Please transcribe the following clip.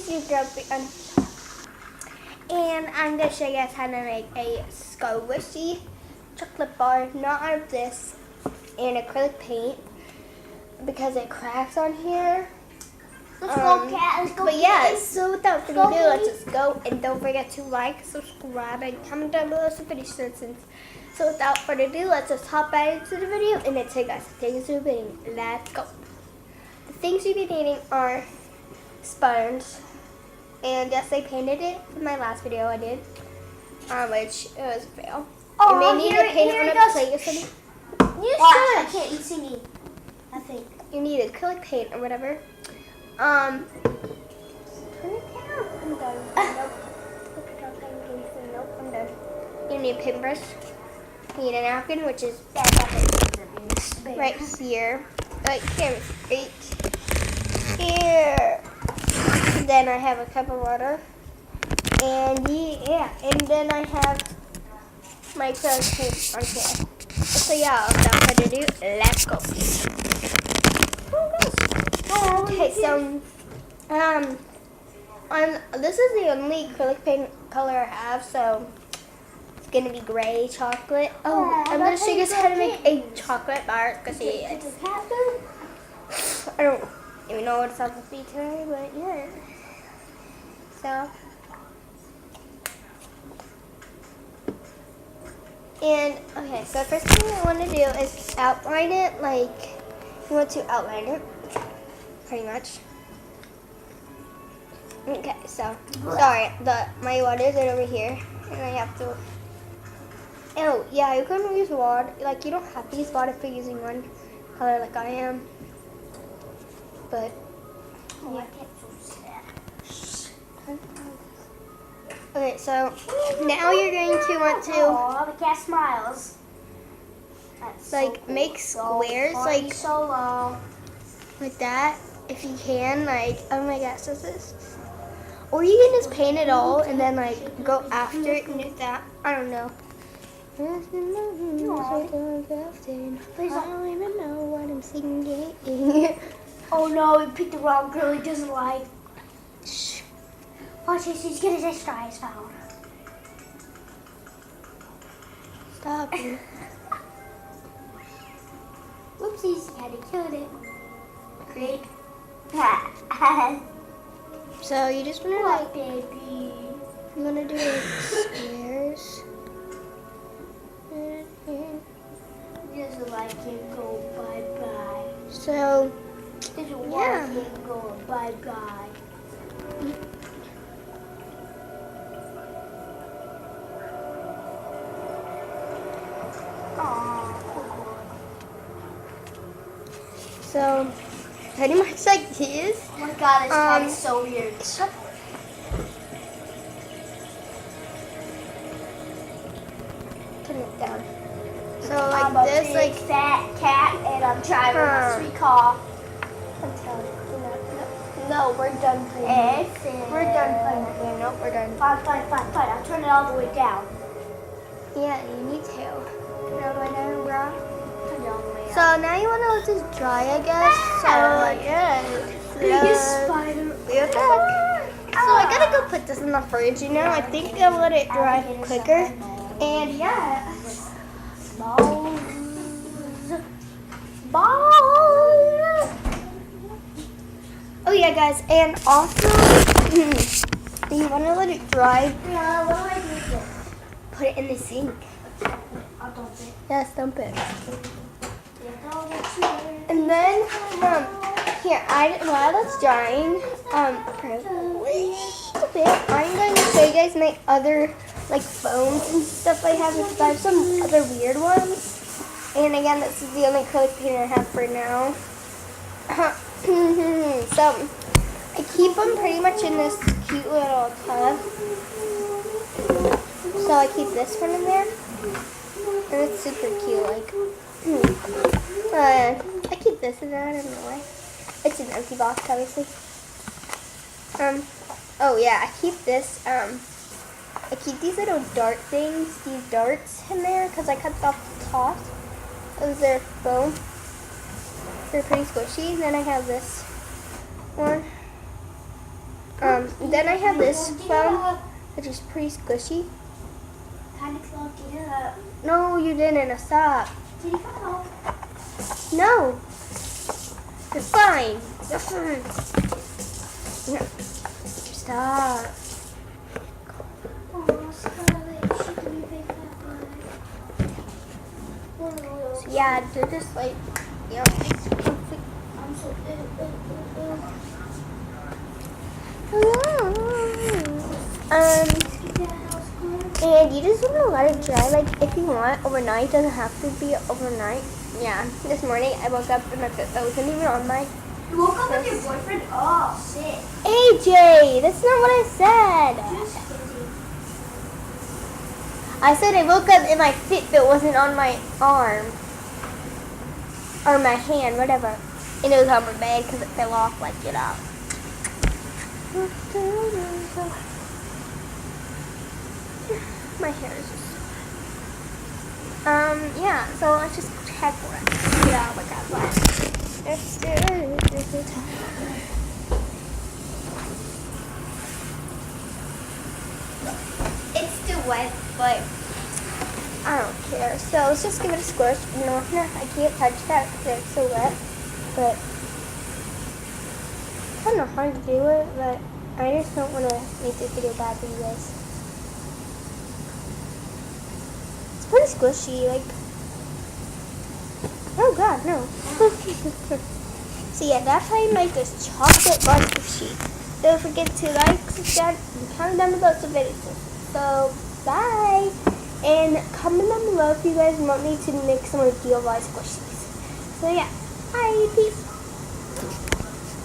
you're jumping on. And I'm going to show you guys how to make a squishy chocolate bar, not out of this, and acrylic paint, because it cracks on here. Let's go, cat. Let's go. But yeah, so without further ado, let's just go. And don't forget to like, subscribe, and comment down below some video suggestions. So without further ado, let's just hop right into the video. And it's, hey guys, things you've been eating. Let's go. The things you've been eating are sponge. And yes, I painted it for my last video I did, which it was a fail. Oh, you may need to paint it on a plate or something. You should. I can't eat singing. I think. You need acrylic paint or whatever. Turn it down. I'm done. Nope. Nope, I'm done. You need a paintbrush. You need a napkin, which is right here. Right here. Right here. And then I have a cup of water. And yeah, and then I have my acrylic paint on here. So yeah, without further ado, let's go. Okay, so this is the only acrylic paint color I have, so it's gonna be gray chocolate. Oh, I'm gonna show you guys how to make a chocolate bar because I don't even know what it's supposed to be today, but yeah. So, and okay, so first thing I want to do is outline it. Like you want to outline it. Pretty much. Okay, so sorry, my water is right over here, and I have to. Oh yeah, you can use water. Like you don't have to use water if you're using one color like I am. But yeah. Okay, so now you're going to want to. Oh, the cat smiles. That's like so cool. Make squares like solo. Like that. If you can, like, oh my gosh, this is. Or you can just paint it all and then, like, go after it and do that. I don't know. I don't even know what I'm singing. Oh no, he picked the wrong girl he doesn't like. Shh. Watch this, he's gonna destroy his phone. Stop it. Whoopsies, had to kill it. Great. So you just wanna What, baby? I'm gonna do like squares. Doesn't like it, go bye-bye. So, Doesn't yeah. want it, go bye-bye. So, pretty much like this. Oh my god, this cat is so weird. Turn it down. So I'm like a this, big like fat cat, and I'm driving a sweet car. I'm telling you. No, we're done playing. We're done playing. Yeah, nope, we're done. Fine. I'll turn it all the way down. Yeah, you need to. Turn it all the way down, bro. Turn it all the way down. So now you want to let this dry, I guess. So yeah. Biggest spider. We're back. So I gotta go put this in the fridge, you know. I think I'll let it dry quicker. And yeah. Balls. Oh yeah, guys, and also you want to let it dry. Yeah, what do I do with this? Put it in the sink. I'll dump it. Yes, dump it. Yeah, And then here, while it's drying, for a little bit, I'm going to show you guys my other like phones and stuff I have because I have some other weird ones. And again, this is the only acrylic paint I have for now. So I keep them pretty much in this cute little tub. So I keep this one in there, and it's super cute. Like, I keep this in there. I don't know why. It's an empty box, obviously. Oh yeah, I keep this. I keep these little dart things, these darts in there, because I cut off the top. Those are foam. They're pretty squishy. And then I have this one. Then I have this foam, which is pretty squishy. Kind of clogged it up. No, you didn't. Stop. Did you come home? No. You're fine. You're fine. No. Stop. Oh, Scarlett, she can be big that way. So yeah, they're just like, yeah. I'm so And you just want to let it dry, like if you want overnight, doesn't have to be overnight. Yeah, this morning I woke up and my foot wasn't even on my. You woke up with your boyfriend? Oh, shit. AJ, that's not what I said. Just kidding. I said I woke up and my Fitbit wasn't on my arm. Or my hand, whatever. And it was on my bed because it fell off, like, you know. My hair is just... yeah, so let's just check for it. Yeah, oh my god, what? It's still wet, but I don't care. So let's just give it a squish. No, I can't touch that because it's so wet. But I don't know how to do it, but I just don't want to make this video bad for you guys. It's pretty squishy, like. Oh god, no. So yeah, that's how you make this chocolate bar squishy. Don't forget to like, subscribe, and comment down below some videos. So bye, and comment down below if you guys want me to make some more DIY squishies. So yeah, bye, peace.